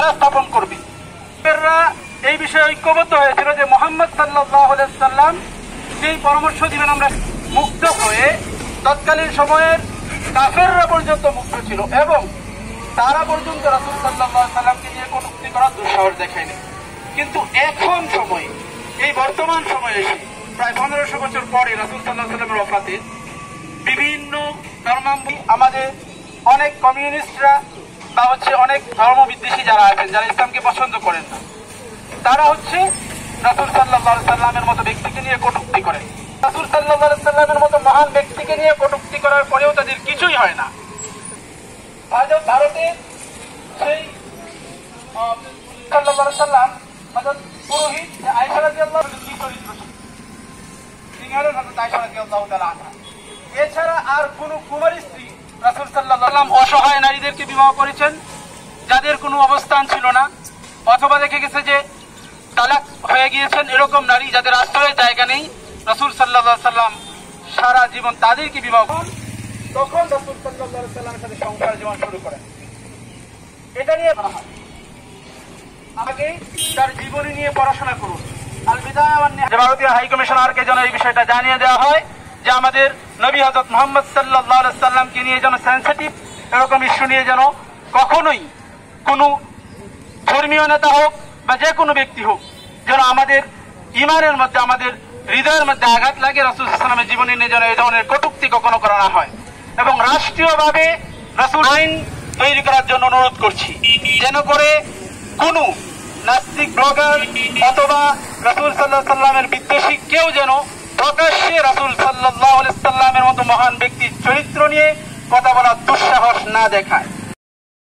কারা স্থাপন করবে। এই বিষয়ে ঐক্যবদ্ধ হয়েছিল যে মুহাম্মদ সাল্লাল্লাহু আলাইহি সাল্লাম যেই পরামর্শ দিবেন আমরা মুগ্ধ হয়ে, তৎকালীন সময়ের কাফেররা পর্যন্ত মুগ্ধ ছিল এবং তারা পর্যন্ত রাসূল সাল্লাল্লাহু আলাইহি সাল্লামকে নিয়ে কটূক্তি করার দুঃসাহস দেখায়নি। কিন্তু এখন সময়ে, এই বর্তমান সময়ে এসে প্রায় 1500 বছর পরে রাসূল সাল্লাল্লাহু আলাইহি সাল্লামের ওফাতে বিভিন্ন ধর্মাবলম্বী, আমাদের অনেক কমিউনিস্টরা বা অনেক ধর্মবিদ্বেষী যারা আছেন, যারা ইসলামকে পছন্দ করেন না, তারা রাসূল সাল্লাল্লাহু আলাইহি সাল্লামের মতো ব্যক্তিকে নিয়ে কটূক্তি করেন। রাসূল সাল্লাল্লাহু আলাইহি সাল্লামের মতো মহান ব্যক্তিকে নিয়ে কটূক্তি করার পরেও তাদের কিছুই হয় না। ভারতে সেই সাল্লাল্লাহু আলাইহি সাল্লাম পুরোহিত আয়েশা রাদিয়াল্লাহু আনহা কি চরিত্র ছিল, তিনি হলেন হযরত আয়েশা রাদিয়াল্লাহু তাআলা আনহা। এছাড়া আর কোন কুমারী স্ত্রী রাসূল সাল্লাল্লাহু আলাইহি সাল্লাম অসহায় নারীদেরকে বিবাহ করেছেন যাদের কোনো অবস্থান ছিল না, অথবা দেখে গেছে যে তালাক হয়ে গিয়েছেন এরকম নারী যাদের আশ্রয়ের জায়গা নেই, রাসূল সাল্লাল্লাহু আলাইহি সাল্লাম সারা জীবন তাদেরকে বিবাহ করেন। তখন রাসূল সাল্লাল্লাহু আলাইহি সাল্লামের সাথে সংসার জীবন শুরু করেন। এটা নিয়ে আগে তার জীবনী নিয়ে পড়াশোনা করুন। আল বিদায়া ওয়ান নিহায়া, ভারতীয় হাই কমিশনারকে যেন এই বিষয়টা জানিয়ে দেওয়া হয় যে আমাদের নবী হযরত মুহাম্মদ সাল্লাল্লাহু আলাইহি সাল্লামকে নিয়ে যেন সেনসিটিভ এরকম ইস্যু নিয়ে যেন কখনোই কোনো ধর্মীয় নেতা হোক বা যে কোনো ব্যক্তি হোক যেন আমাদের ঈমানের মধ্যে, আমাদের হৃদয়ের মধ্যে আঘাত লাগে। রাসূল সাল্লাল্লাহু আলাইহি ওয়াসাল্লামের জীবনী নিয়ে যেন এই ধরনের কটূক্তি কখনো করা না হয়। এবং রাষ্ট্রীয়ভাবে রাসূল আইন তৈরি করার জন্য অনুরোধ করছি, যেন করে কোনো নাস্তিক ব্লগার অথবা রাসূল সাল্লাল্লাহু আলাইহি সাল্লামের বিদ্বেষী কেউ যেন প্রকাশ্যে রাসূল সাল্লাল্লাহু আলাইহি সাল্লামের মতো মহান ব্যক্তির চরিত্র নিয়ে কথা বলার দুঃসাহস না দেখায়।